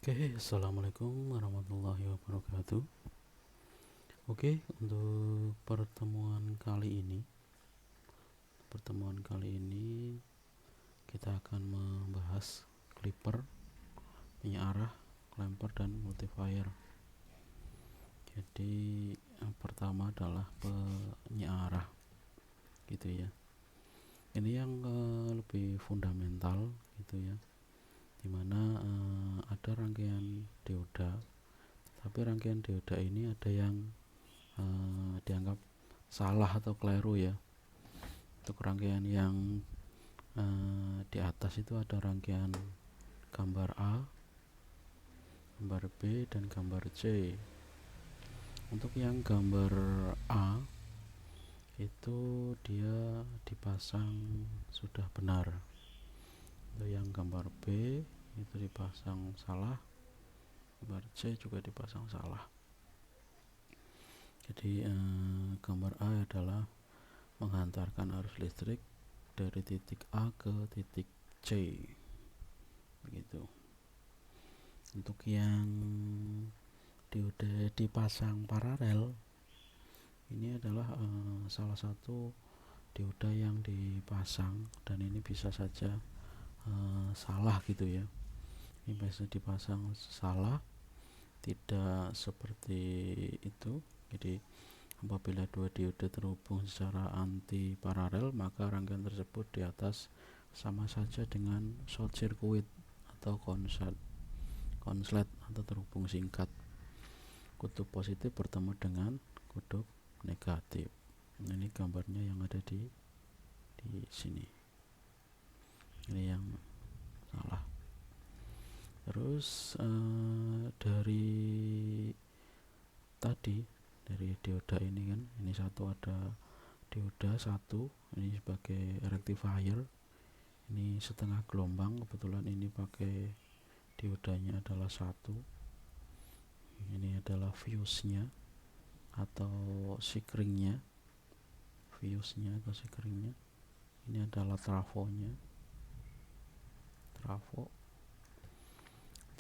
Oke, assalamualaikum warahmatullahi wabarakatuh. Oke, untuk pertemuan kali ini kita akan membahas clipper, penyearah, clamper, dan multiplier. Jadi yang pertama adalah penyearah, gitu ya. Ini yang lebih fundamental, gitu ya. Dimana ada rangkaian dioda, tapi rangkaian dioda ini ada yang dianggap salah atau keliru ya. Untuk rangkaian yang di atas itu ada rangkaian gambar A, gambar B, dan gambar C. Untuk yang gambar A itu dia dipasang sudah benar. Untuk yang gambar B itu dipasang salah, gambar C juga dipasang salah. Jadi gambar A adalah menghantarkan arus listrik dari titik A ke titik C, begitu. Untuk yang dioda dipasang paralel, ini adalah salah satu dioda yang dipasang, dan ini bisa saja salah gitu ya. Ini biasa dipasang salah, tidak seperti itu. Jadi apabila dua dioda terhubung secara anti paralel, maka rangkaian tersebut di atas sama saja dengan short circuit atau konslet atau terhubung singkat. Kutub positif bertemu dengan kutub negatif. Nah, ini gambarnya yang ada di sini. Ini yang salah. Terus dari dioda ini kan, ini satu ada dioda satu, ini sebagai rectifier, ini setengah gelombang, kebetulan ini pakai diodanya adalah satu. Ini adalah fuse-nya atau sikringnya, fuse-nya atau sikringnya. Ini adalah trafonya, trafo.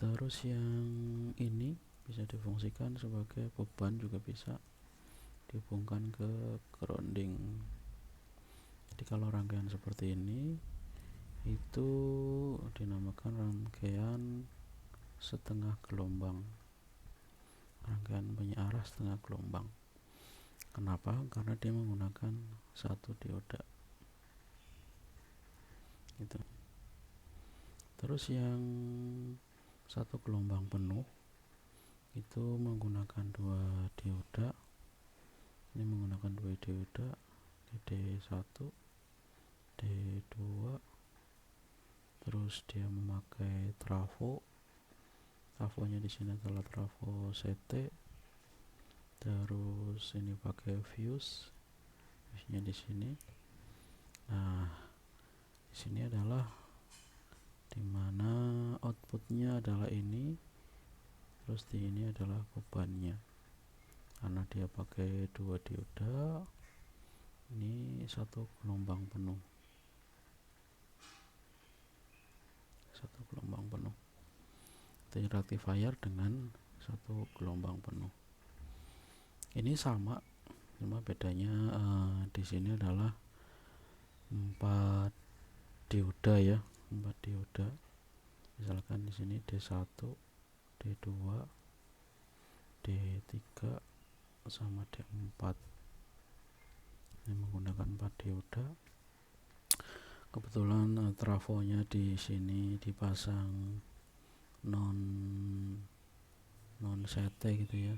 Terus yang ini bisa difungsikan sebagai beban, juga bisa dihubungkan ke grounding. Jadi kalau rangkaian seperti ini itu dinamakan rangkaian setengah gelombang, rangkaian penyearah setengah gelombang. Kenapa? Karena dia menggunakan satu dioda gitu. Terus yang satu gelombang penuh itu menggunakan dua dioda. Ini menggunakan dua dioda, D1, D2. Terus dia memakai trafo. Trafonya di sini adalah trafo CT. Terus ini pakai fuse. Fuse-nya di sini. Nah, di sini adalah dimana outputnya adalah ini. Terus di ini adalah bebannya. Karena dia pakai dua dioda, ini satu gelombang penuh. Satu gelombang penuh. Itu rectifier dengan satu gelombang penuh. Ini sama, cuma bedanya di sini adalah 4 dioda ya, 4 dioda. Misalkan di sini D1, D2, D3 sama D4. Ini menggunakan 4 dioda. Kebetulan trafonya di sini dipasang non CT gitu ya.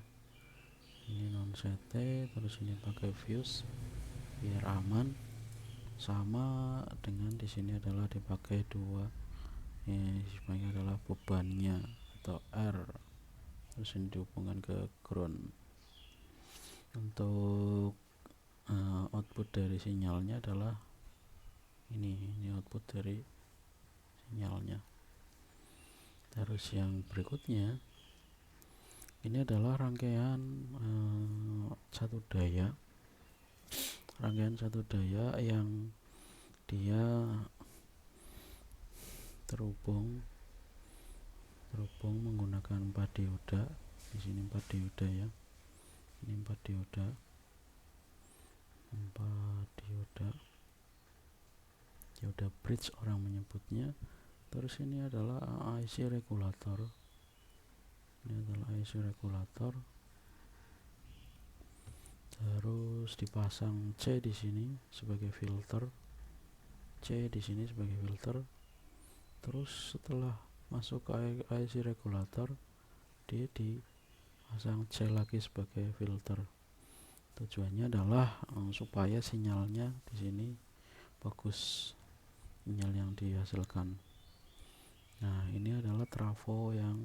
Ini non CT, terus ini pakai fuse biar aman. Sama dengan di sini adalah dipakai dua. Ini sebenarnya adalah bebannya atau R. Terus ini dihubungkan ke ground. Untuk output dari sinyalnya adalah ini output dari sinyalnya. Terus yang berikutnya ini adalah rangkaian satu daya, yang dia terhubung terhubung menggunakan 4 dioda. Di sini 4 dioda ya, ini 4 dioda, 4 dioda bridge orang menyebutnya. Terus ini adalah IC regulator, terus dipasang C di sini sebagai filter, terus setelah masuk ke IC regulator dia dipasang C lagi sebagai filter. Tujuannya adalah supaya sinyalnya di sini bagus, sinyal yang dihasilkan. Nah, ini adalah trafo yang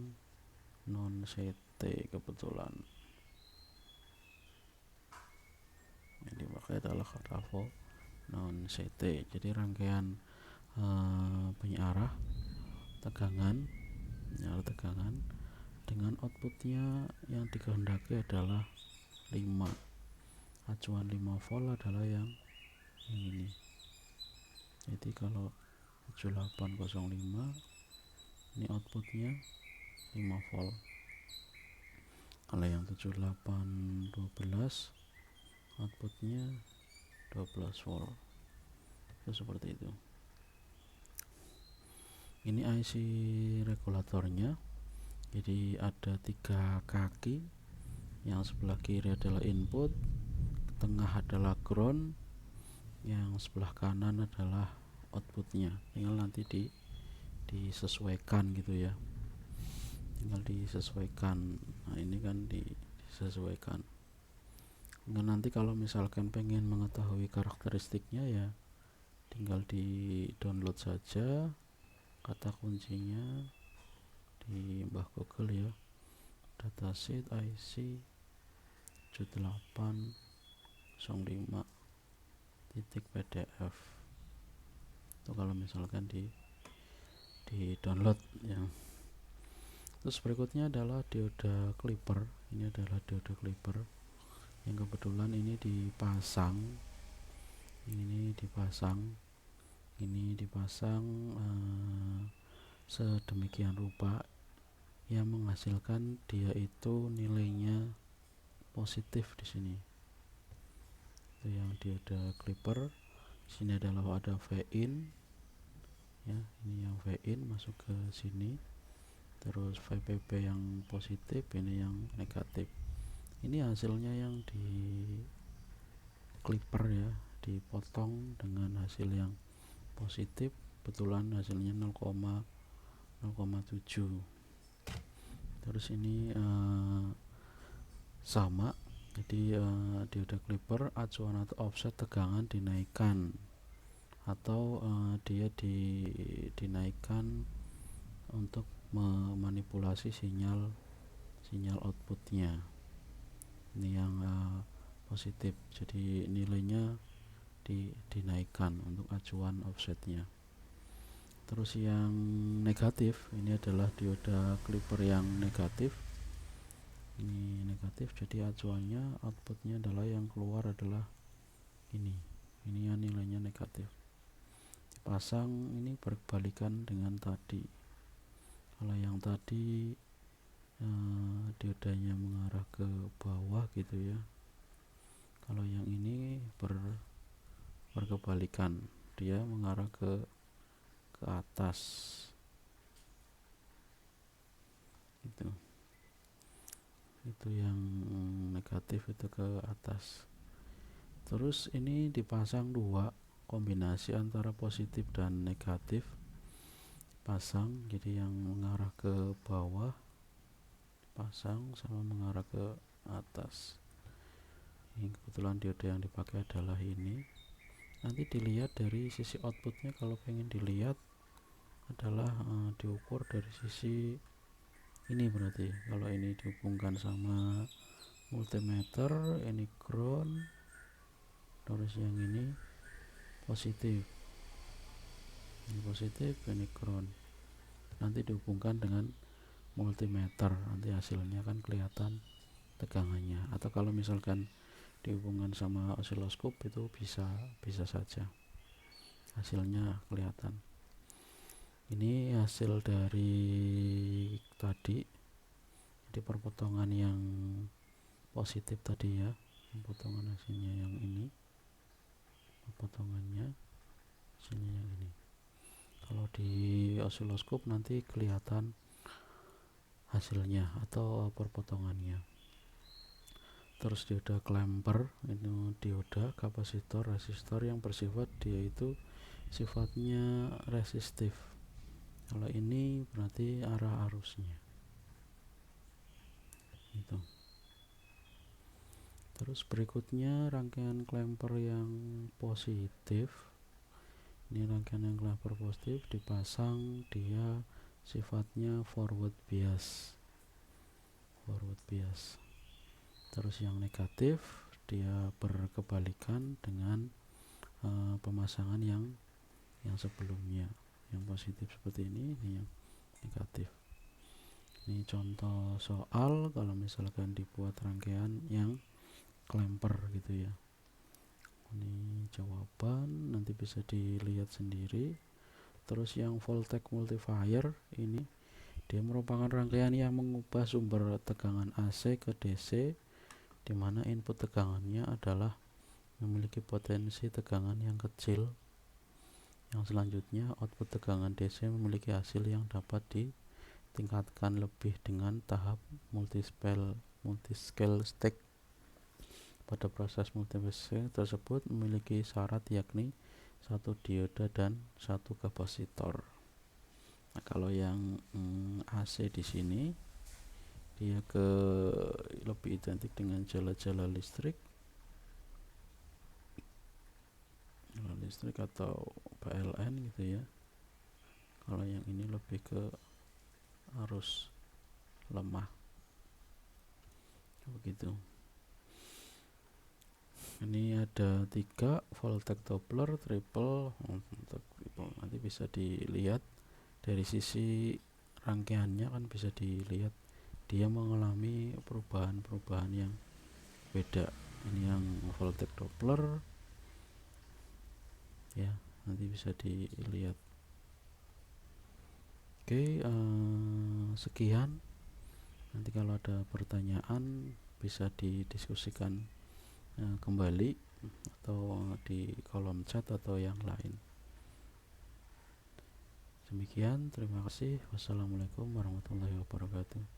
non CT kebetulan. Yang dipakai adalah trafo non CT. Jadi rangkaian penyiarah tegangan dengan outputnya yang dikehendaki adalah 5. Acuan 5 volt adalah yang ini. Jadi kalau 7805 ini outputnya 5 volt. Kalau yang 7812 outputnya 12 volt. Itu seperti itu. Ini IC regulatornya. Jadi ada 3 kaki. Yang sebelah kiri adalah input, tengah adalah ground, yang sebelah kanan adalah outputnya. Tinggal nanti disesuaikan gitu ya, tinggal disesuaikan. Nah, ini kan disesuaikan. Nah, nanti kalau misalkan pengen mengetahui karakteristiknya ya tinggal di download saja kata kuncinya di Mbah Google ya, datasheet IC 7805.pdf. itu kalau misalkan di download ya. Terus berikutnya adalah dioda clipper. Ini adalah dioda clipper yang kebetulan ini dipasang sedemikian rupa yang menghasilkan dia itu nilainya positif di sini. Itu yang dioda clipper. Di sini adalah ada V-in ya, ini yang V-in masuk ke sini. Terus VPP yang positif, ini yang negatif. Ini hasilnya yang di clipper ya, dipotong dengan hasil yang positif. Kebetulan hasilnya 0,7. Terus ini sama. Jadi dioda clipper acuan atau offset tegangan dinaikkan atau dia dinaikkan untuk memanipulasi sinyal outputnya. Ini yang positif, jadi nilainya dinaikkan untuk acuan offsetnya. Terus yang negatif ini adalah dioda clipper yang negatif. Ini negatif, jadi acuannya outputnya adalah yang keluar adalah ini yang nilainya negatif. Dipasang ini berbalikan dengan tadi. Kalau yang tadi diodanya mengarah ke bawah gitu ya, kalau yang ini berkebalikan, dia mengarah ke atas itu yang negatif itu ke atas. Terus ini dipasang 2 kombinasi antara positif dan negatif pasang, jadi yang mengarah ke bawah pasang sama mengarah ke atas. Ini kebetulan dioda yang dipakai adalah ini. Nanti dilihat dari sisi outputnya, kalau pengen dilihat adalah diukur dari sisi ini. Berarti kalau ini dihubungkan sama multimeter, ini ground, terus yang ini positif, ini ground. Nanti dihubungkan dengan multimeter, nanti hasilnya kan kelihatan tegangannya. Atau kalau misalkan dihubungkan sama osiloskop itu bisa saja hasilnya kelihatan. Ini hasil dari tadi, jadi perpotongan yang positif tadi ya, potongan hasilnya yang ini, potongannya hasilnya yang ini. Kalau di osiloskop nanti kelihatan hasilnya atau perpotongannya. Terus dioda klemper, ini dioda kapasitor resistor yang bersifat dia itu sifatnya resistif. Kalau ini berarti arah arusnya itu. Terus berikutnya rangkaian klemper yang positif. Ini rangkaian yang klemper positif dipasang, dia sifatnya forward bias. Terus yang negatif dia berkebalikan dengan pemasangan yang sebelumnya. Yang positif seperti ini yang negatif. Ini contoh soal kalau misalkan dibuat rangkaian yang klemper gitu ya. Ini jawaban, nanti bisa dilihat sendiri. Terus yang voltage multiplier ini dia merupakan rangkaian yang mengubah sumber tegangan AC ke DC, di mana input tegangannya adalah memiliki potensi tegangan yang kecil. Yang selanjutnya output tegangan DC memiliki hasil yang dapat ditingkatkan lebih dengan tahap multiscale stack. Pada proses multiscale tersebut memiliki syarat yakni satu dioda dan satu kapasitor. Nah, kalau yang AC di sini dia lebih identik dengan jala-jala listrik atau PLN gitu ya. Kalau yang ini lebih ke arus lemah begitu. Ini ada 3 voltage Doppler triple. Nanti bisa dilihat dari sisi rangkaiannya kan bisa dilihat dia mengalami perubahan-perubahan yang beda. Ini yang voltage Doppler ya, nanti bisa dilihat. Oke, sekian. Nanti kalau ada pertanyaan bisa didiskusikan kembali atau di kolom chat atau yang lain. Demikian, terima kasih. Wassalamualaikum warahmatullahi wabarakatuh.